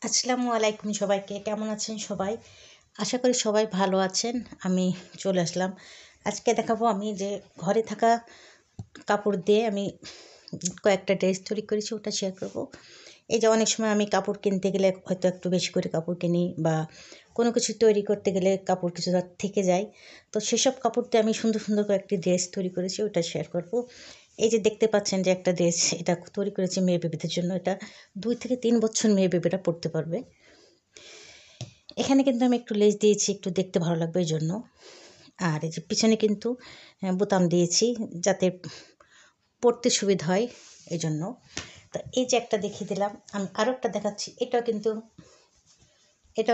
আসসালামু আলাইকুম সবাইকে। কেমন আছেন সবাই? আশা করি সবাই ভালো আছেন। আমি চলে আসলাম। আজকে দেখাবো আমি যে ঘরে থাকা কাপড় দিয়ে আমি কয়েকটা ড্রেস তৈরি করেছি, ওটা শেয়ার করব। এই যে অনেক সময় আমি কাপড় কিনতে গেলে হয়তো একটু বেশি করে কাপড় কিনি, বা কোনো কিছু তৈরি করতে গেলে কাপড় কিছু থেকে যায়। তো সেসব কাপড় দিয়ে আমি সুন্দর সুন্দর করে একটি ড্রেস তৈরি করেছি, ওটা শেয়ার করব। এই যে দেখতে পাচ্ছেন যে একটা ড্রেস, এটা তৈরি করেছি মেয়ে বেবিদের জন্য। এটা 2 থেকে 3 বছর মেয়ে বেবিরা পরতে পারবে। এখানে কিন্তু আমি একটু লেস দিয়েছি, একটু দেখতে ভালো লাগবে এই জন্য। আর এই যে পিছনে কিন্তু বোতাম দিয়েছি যাতে পরতে সুবিধা হয় এই জন্য। তো এই যে একটা দেখিয়ে দিলাম, আমি আরও একটা দেখাচ্ছি। এটাও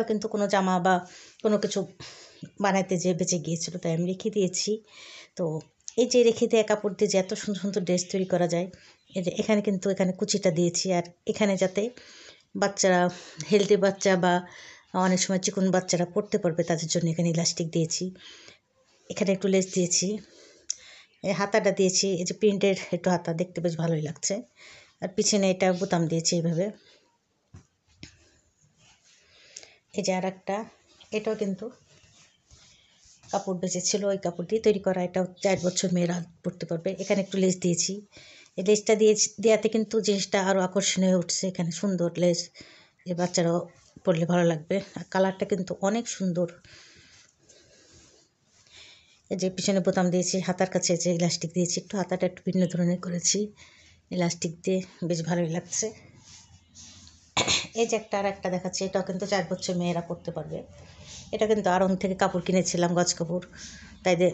কিন্তু কোনো জামা বা কোনো কিছু বানাইতে যে বেঁচে গিয়েছিলো, তাই আমি রেখে দিয়েছি। তো এই যে রেখে দেওয়া কাপড় দিয়ে যে এত সুন্দর সুন্দর ড্রেস তৈরি করা যায়। এই যে এখানে কুচিটা দিয়েছি, আর এখানে যাতে বাচ্চারা, হেলদি বাচ্চা বা অনেক সময় চিকন বাচ্চারা পরতে পারবে তাদের জন্য এখানে ইলাস্টিক দিয়েছি। এখানে একটু লেস দিয়েছি, এই হাতাটা দিয়েছি। এই যে প্রিন্টের একটু হাতা, দেখতে বেশ ভালোই লাগছে। আর পিছনে এটা বোতাম দিয়েছি এইভাবে। এই যে আর একটা, এটাও কিন্তু কাপড় বেঁচেছিল, ওই কাপড় দিয়ে তৈরি করা। এটাও 4 বছর মেয়েরা পরতে পারবে। এখানে একটু লেস দিয়েছি। এই লেসটা দেওয়াতে কিন্তু জিনিসটা আরও আকর্ষণীয় উঠছে। এখানে সুন্দর লেস, এই বাচ্চারাও পরলে ভালো লাগবে। আর কালারটা কিন্তু অনেক সুন্দর। এই যে পিছনে বোতাম দিয়েছি, হাতার কাছে যে ইলাস্টিক দিয়েছি, একটু হাতাটা একটু ভিন্ন ধরনের করেছি ইলাস্টিক দিয়ে, বেশ ভালোই লাগছে। এই যে আর একটা দেখাচ্ছি, এটাও কিন্তু 4 বছর মেয়েরা পরতে পারবে। এটা কিন্তু আড়ং থেকে কাপড় কিনেছিলাম, গজ কাপড়, তাই দিয়ে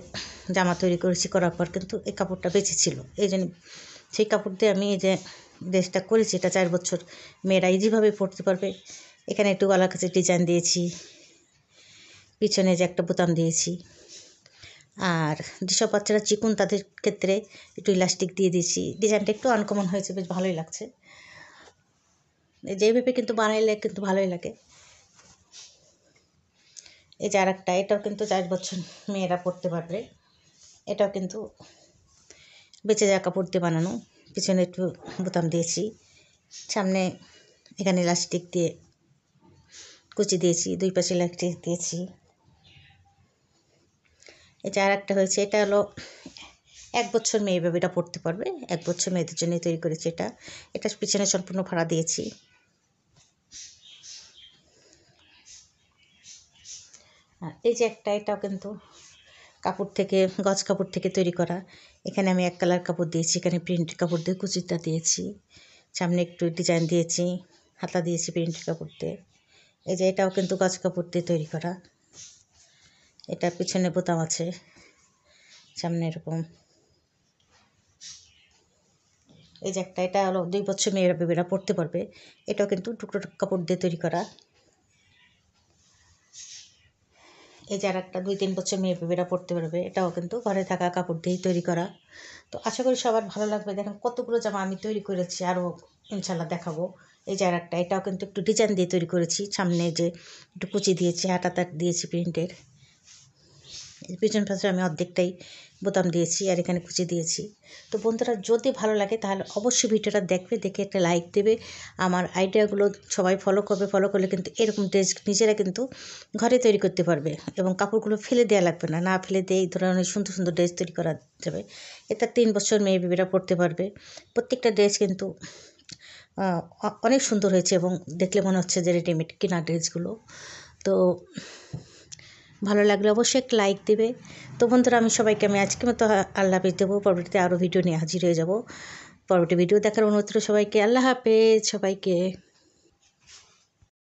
জামা তৈরি করেছি। করার পর কিন্তু এই কাপড়টা বেঁচে ছিল, এই জন্য সেই কাপড় দিয়ে আমি এই যে ড্রেসটা করেছি। এটা 4 বছর মেয়েরা ইজিভাবে পরতে পারবে। এখানে একটু গলার কাছে ডিজাইন দিয়েছি, পিছনে যে একটা বোতাম দিয়েছি। আর যেসব বাচ্চারা চিকন তাদের ক্ষেত্রে একটু ইলাস্টিক দিয়ে দিয়েছি। ডিজাইনটা একটু আনকমন হয়েছে, বেশ ভালোই লাগছে। যেইভাবে কিন্তু বানাইলে কিন্তু ভালোই লাগে। এই যে আর একটা, এটাও কিন্তু 4 বছর মেয়েরা পরতে পারবে। এটাও কিন্তু বেঁচে যাওয়া কাপড় দিয়ে বানানো। পিছনে একটু বোতাম দিয়েছি, সামনে এখানে ইলাস্টিক দিয়ে কুচি দিয়েছি, 2 পাশে ইলাস্টিক দিয়েছি। এই যে আর একটা হয়েছে, এটা হলো 1 বছর মেয়ে বেবিটা পরতে পারবে। 1 বছর মেয়েদের জন্যই তৈরি করেছি এটা। এটা পিছনে সম্পূর্ণ ফাড়া দিয়েছি। আর এই যে একটা, এটাও কিন্তু কাপড় থেকে, গজ কাপড় থেকে তৈরি করা। এখানে আমি 1 কালার কাপড় দিয়েছি, এখানে প্রিন্টের কাপড় দিয়ে কুচিটা দিয়েছি, সামনে একটু ডিজাইন দিয়েছি, হাতা দিয়েছি প্রিন্টের কাপড় দিয়ে। এই যে এটাও কিন্তু গজ কাপড় দিয়ে তৈরি করা। এটা পিছনে বোতাম আছে, সামনে এরকম। এই যে একটা, এটা হলো 2 বছর মেয়েরা বেবিরা পরতে পারবে। এটাও কিন্তু টুকরো কাপড় দিয়ে তৈরি করা। এই যে আর একটা, 2-3 বছর মেয়ে বেবিরা পরতে পারবে। এটাও কিন্তু ঘরে থাকা কাপড় দিয়েই তৈরি করা। তো আশা করি সবার ভালো লাগবে। দেখেন কতগুলো জামা আমি তৈরি করেছি, আরও ইনশাল্লাহ দেখাবো। এই যে আর একটা, এটাও কিন্তু একটু ডিজাইন দিয়ে তৈরি করেছি। সামনে যে একটু কুচি দিয়েছি, হাতাটা দিয়েছি প্রিন্টের। পিছন পাশে আমি অর্ধেকটাই বোতাম দিয়েছি, আর এখানে কুচি দিয়েছি। তো বন্ধুরা, যদি ভালো লাগে তাহলে অবশ্যই ভিডিওটা দেখবে, দেখে একটা লাইক দেবে। আমার আইডিয়াগুলো সবাই ফলো করবে। ফলো করলে কিন্তু এরকম ড্রেস নিজেরা কিন্তু ঘরে তৈরি করতে পারবে, এবং কাপড়গুলো ফেলে দেওয়া লাগবে না। না ফেলে দিয়ে এই ধরনের সুন্দর সুন্দর ড্রেস তৈরি করা যাবে। এটা 3 বছর মেয়ে বেবিরা পরতে পারবে। প্রত্যেকটা ড্রেস কিন্তু অনেক সুন্দর হয়েছে, এবং দেখলে মনে হচ্ছে যে রেডিমেড কেনা ড্রেসগুলো। তো ভালো লাগলে অবশ্যই একটা লাইক দেবে। তো বন্ধুরা, আমি আজকের মতো আল্লাহ হাফেজ দেবো। পরবর্তীতে আরও ভিডিও নিয়ে হাজির হয়ে যাব। পরবর্তী ভিডিও দেখার অনুরোধ রইল সবাইকে। আল্লাহ হাফেজ সবাইকে।